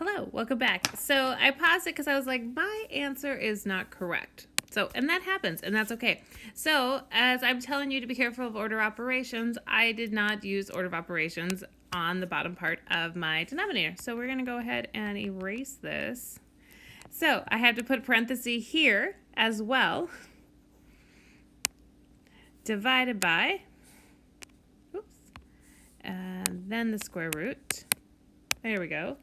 Hello, welcome back. So I paused it because I was like, my answer is not correct. And that happens, and that's okay. So as I'm telling you to be careful of order of operations, I did not use order of operations on the bottom part of my denominator. So we're going to go ahead and erase this. So I have to put a parenthesis here as well. Divided by, and then the square root. There we go.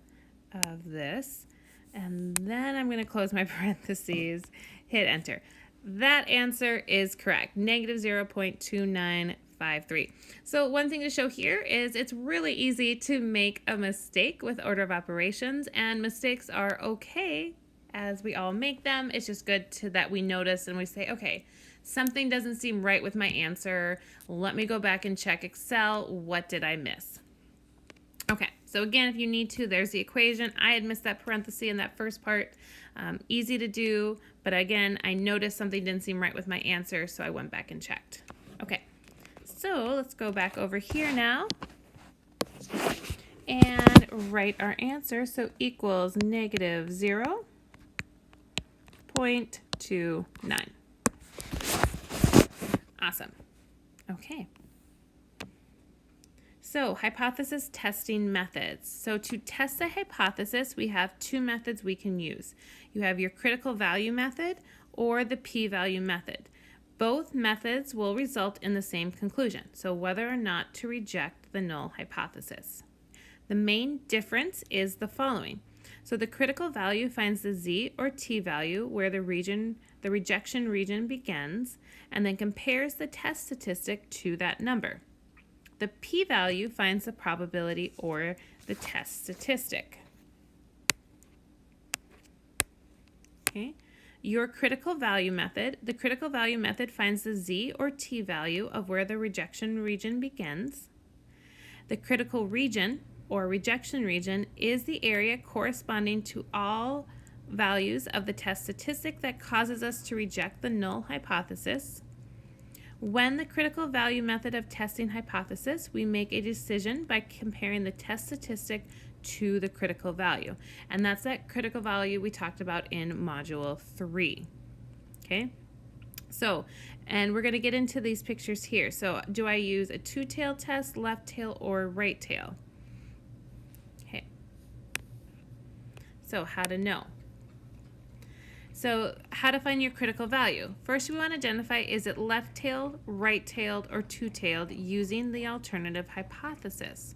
Of this, and then I'm going to close my parentheses, hit enter. That answer is correct, negative 0.2953. So one thing to show here is it's really easy to make a mistake with order of operations, and mistakes are okay as we all make them. It's just good that we notice and we say, okay, something doesn't seem right with my answer. Let me go back and check Excel. What did I miss? Okay, so again, if you need to, there's the equation. I had missed that parenthesis in that first part. Easy to do, but again, I noticed something didn't seem right with my answer, so I went back and checked. Okay, so let's go back over here now and write our answer. So equals negative 0.29. Awesome. Okay. So hypothesis testing methods. So to test a hypothesis, we have two methods we can use. You have your critical value method or the p-value method. Both methods will result in the same conclusion, so whether or not to reject the null hypothesis. The main difference is the following. So the critical value finds the z or t value where the rejection region begins, and then compares the test statistic to that number. The p-value finds the probability or the test statistic. Okay. Your critical value method, the critical value method finds the z or t value of where the rejection region begins. The critical region or rejection region is the area corresponding to all values of the test statistic that causes us to reject the null hypothesis. When the critical value method of testing hypothesis, we make a decision by comparing the test statistic to the critical value. And that's that critical value we talked about in Module 3. Okay? So, and we're going to get into these pictures here. So, do I use a two-tail test, left tail, or right tail? Okay. So, how to know? So how to find your critical value? First, we want to identify, is it left-tailed, right-tailed, or two-tailed using the alternative hypothesis.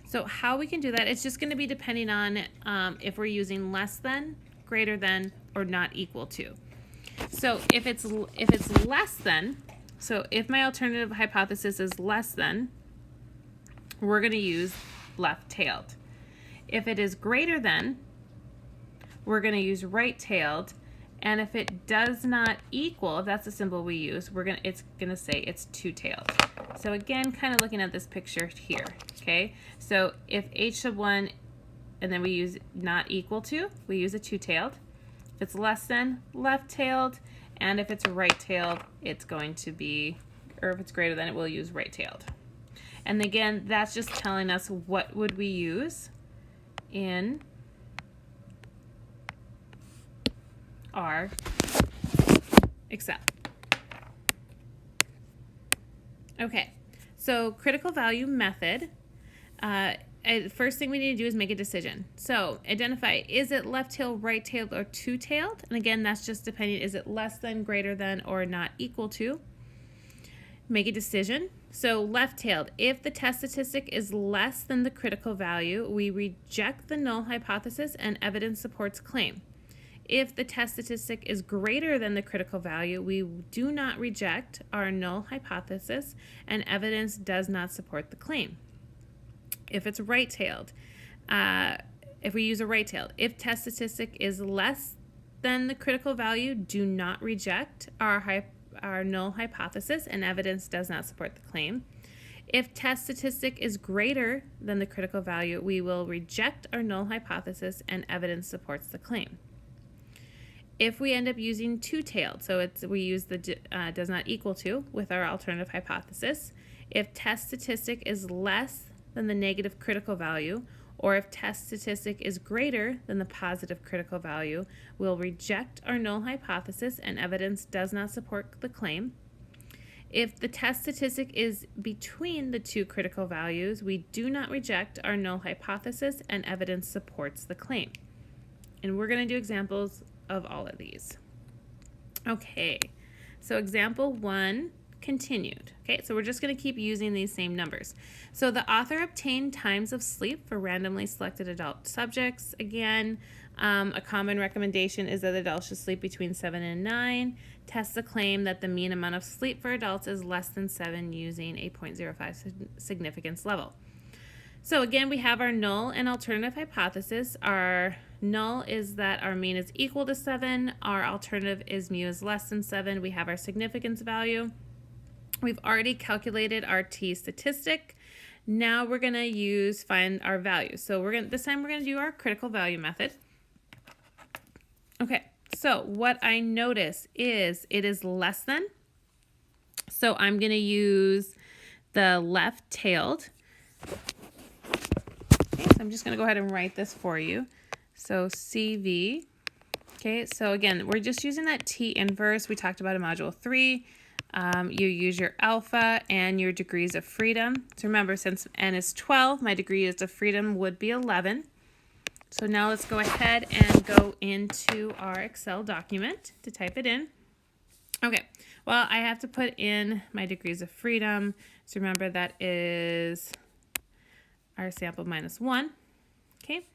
So how we can do that, it's just going to be depending on if we're using less than, greater than, or not equal to. So if it's less than, so if my alternative hypothesis is less than, we're going to use left-tailed. If it is greater than, we're going to use right-tailed. And if it does not equal, if that's the symbol we use, it's gonna say it's two-tailed. So again, kind of looking at this picture here, okay? So if h sub 1, and then we use not equal to, we use a two-tailed. If it's less than, left-tailed, and if it's right-tailed, it's going to be, or if it's greater than, it will use right-tailed. And again, that's just telling us what would we use in our Excel. Okay, so critical value method. First thing we need to do is make a decision. So identify, is it left-tailed, right-tailed, or two-tailed? And again, that's just depending, is it less than, greater than, or not equal to? Make a decision. So left-tailed, if the test statistic is less than the critical value, we reject the null hypothesis and evidence supports claim. If the test statistic is greater than the critical value, we do not reject our null hypothesis and evidence does not support the claim. If it's right-tailed, if we use a right-tailed, if test statistic is less than the critical value, do not reject our null hypothesis and evidence does not support the claim. If test statistic is greater than the critical value, we will reject our null hypothesis and evidence supports the claim. If we end up using two-tailed, so we use the does not equal to with our alternative hypothesis. If test statistic is less than the negative critical value, or if test statistic is greater than the positive critical value, we'll reject our null hypothesis and evidence does not support the claim. If the test statistic is between the two critical values, we do not reject our null hypothesis and evidence supports the claim. And we're going to do examples of all of these. Okay, so example 1, continued. Okay, so we're just going to keep using these same numbers. So the author obtained times of sleep for randomly selected adult subjects. Again, a common recommendation is that adults should sleep between 7 and 9. Test the claim that the mean amount of sleep for adults is less than 7 using a 0.05 significance level. So again, we have our null and alternative hypothesis. Our null is that our mean is equal to 7. Our alternative is mu is less than 7. We have our significance value. We've already calculated our t statistic. Now we're going to find our value. So this time we're going to do our critical value method. Okay, so what I notice is it is less than. So I'm going to use the left-tailed. Okay, so I'm just going to go ahead and write this for you. So CV. Okay, so again, we're just using that t inverse we talked about in Module 3. You use your alpha and your degrees of freedom. So remember, since n is 12, my degrees of freedom would be 11. So now let's go ahead and go into our Excel document to type it in. Okay, well, I have to put in my degrees of freedom. So remember, that is our sample minus 1. Okay,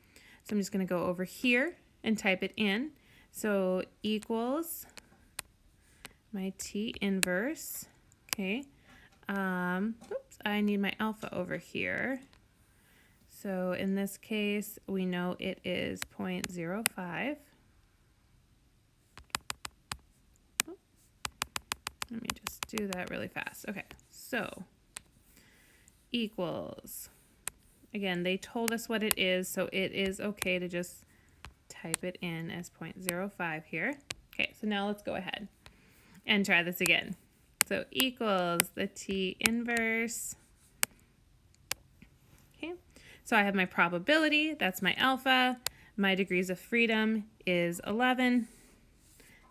so I'm just going to go over here and type it in. So equals my t inverse. Okay, oops, I need my alpha over here. So in this case, we know it is 0.05. Let me just do that really fast. Okay, so equals, again, they told us what it is, so it is okay to just type it in as 0.05 here. Okay, so now let's go ahead and try this again. So equals the t inverse. Okay, so I have my probability, that's my alpha. My degrees of freedom is 11.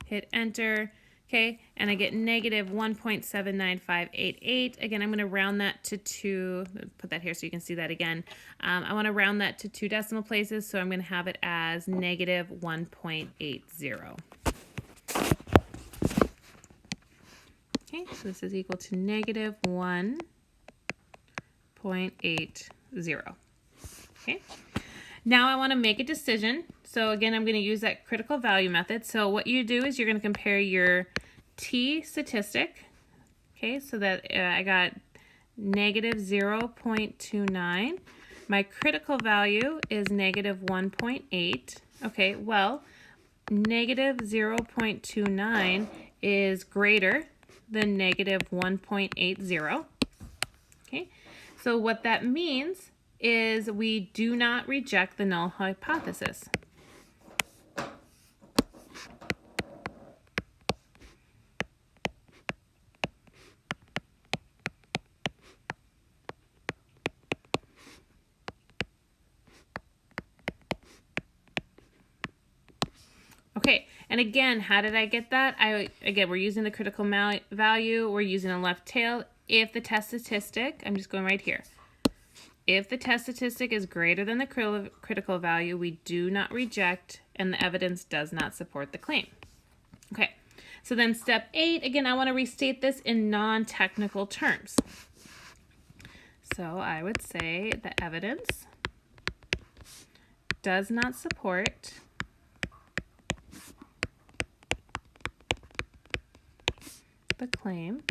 Hit enter. Okay, and I get negative 1.79588. Again, I'm going to round that to 2. Put that here so you can see that again. I want to round that to 2 decimal places, so I'm going to have it as negative 1.80. Okay, so this is equal to negative 1.80. Okay, now I want to make a decision. So again, I'm going to use that critical value method. So what you do is you're going to compare your t statistic. Okay, so that I got negative 0.29. My critical value is negative 1.8. Okay, well, negative 0.29 is greater than negative 1.80. Okay, so what that means is we do not reject the null hypothesis. Okay, and again, how did I get that? Again, we're using the critical value, we're using a left tail. If the test statistic, I'm just going right here. If the test statistic is greater than the critical value, we do not reject, and the evidence does not support the claim. Okay, so then step 8, again, I want to restate this in non-technical terms. So I would say the evidence does not support the claim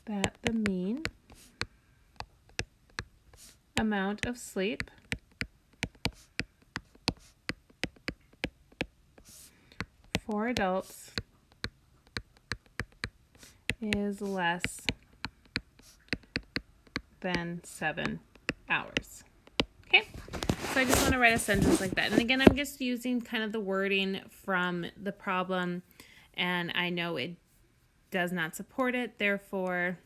that the mean amount of sleep for adults is less than 7 hours. Okay, so I just want to write a sentence like that. And again, I'm just using kind of the wording from the problem, and I know it does not support it, therefore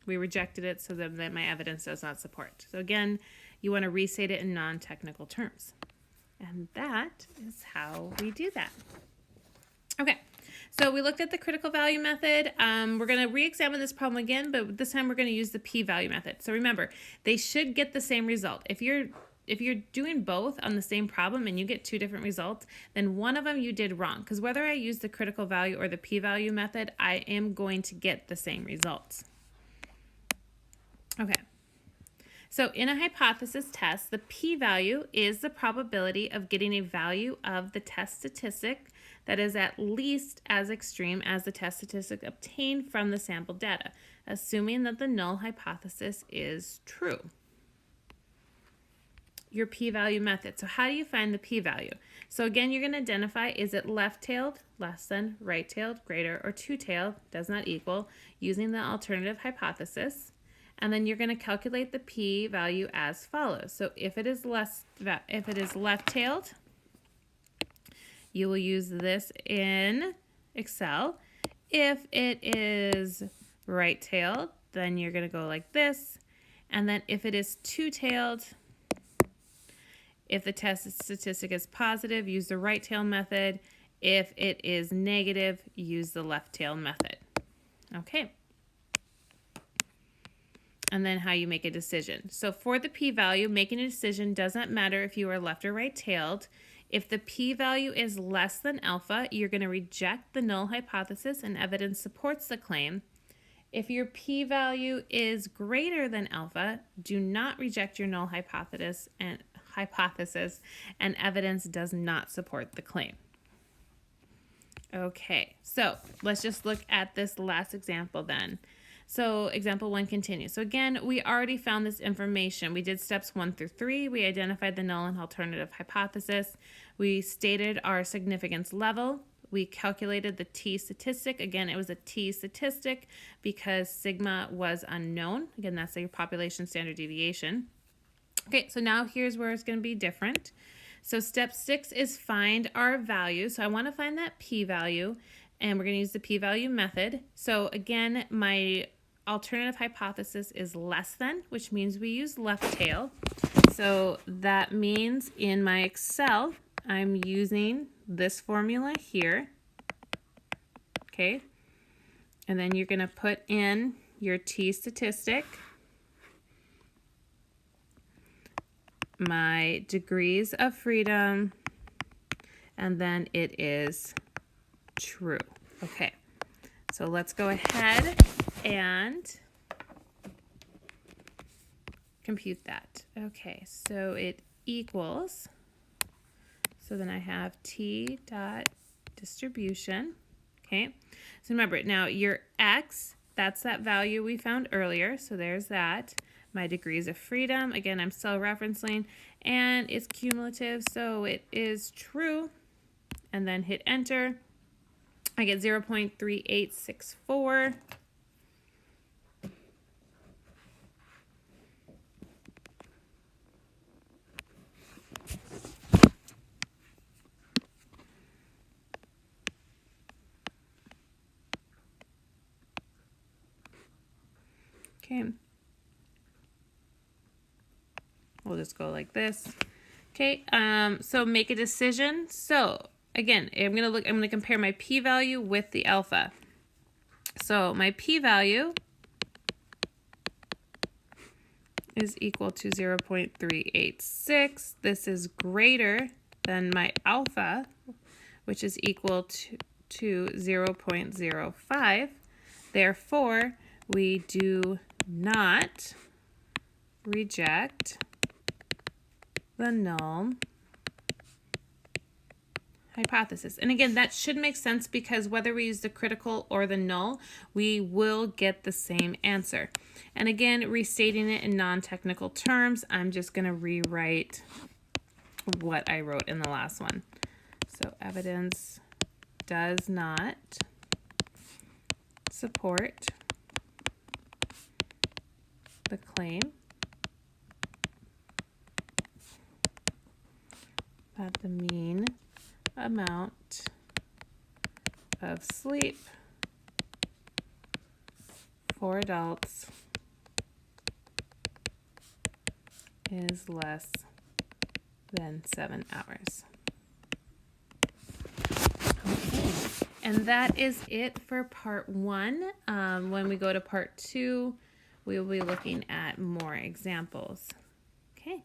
We rejected it so that my evidence does not support. So again, you want to restate it in non-technical terms. And that is how we do that. Okay, so we looked at the critical value method. We're going to re-examine this problem again, but this time we're going to use the p-value method. So remember, they should get the same result. If you're doing both on the same problem and you get two different results, then one of them you did wrong. Because whether I use the critical value or the p-value method, I am going to get the same results. Okay. So in a hypothesis test, the p-value is the probability of getting a value of the test statistic that is at least as extreme as the test statistic obtained from the sample data, assuming that the null hypothesis is true. Your p-value method. So how do you find the p-value? So again, you're going to identify, is it left-tailed, less than, right-tailed, greater, or two-tailed, does not equal, using the alternative hypothesis. And then you're going to calculate the p-value as follows. So if it is left-tailed, you will use this in Excel. If it is right-tailed, then you're going to go like this. And then if it is two-tailed, if the test statistic is positive, use the right-tail method. If it is negative, use the left-tail method. Okay. And then how you make a decision. So for the p-value, making a decision doesn't matter if you are left or right-tailed. If the p-value is less than alpha, you're going to reject the null hypothesis and evidence supports the claim. If your p-value is greater than alpha, do not reject your null hypothesis and evidence does not support the claim. Okay, so let's just look at this last example then. So example 1 continues. So again, we already found this information. We did steps 1 through 3. We identified the null and alternative hypothesis. We stated our significance level. We calculated the t statistic. Again, it was a t statistic because sigma was unknown. Again, that's your population standard deviation. Okay, so now here's where it's going to be different. So step 6 is find our value. So I want to find that p-value, and we're going to use the p-value method. So again, my alternative hypothesis is less than, which means we use left tail. So that means in my Excel, I'm using this formula here. Okay. And then you're going to put in your t statistic, my degrees of freedom, and then it is true. Okay. So let's go ahead and compute that. Okay, so it equals, so then I have t dot distribution. Okay, so remember, now your x, that's that value we found earlier, so there's that. My degrees of freedom, again, I'm still referencing, and it's cumulative, so it is true, and then hit enter. I get 0.3864. Okay. We'll just go like this. Okay, so make a decision. So again, I'm gonna compare my p-value with the alpha. So my p-value is equal to 0.386. This is greater than my alpha, which is equal to 0.05. Therefore, we do not reject the null hypothesis. And again, that should make sense because whether we use the critical or the null, we will get the same answer. And again, restating it in non-technical terms, I'm just going to rewrite what I wrote in the last one. So evidence does not support the claim that the mean amount of sleep for adults is less than 7 hours. Okay, and that is it for part 1. When we go to part 2, we will be looking at more examples. Okay.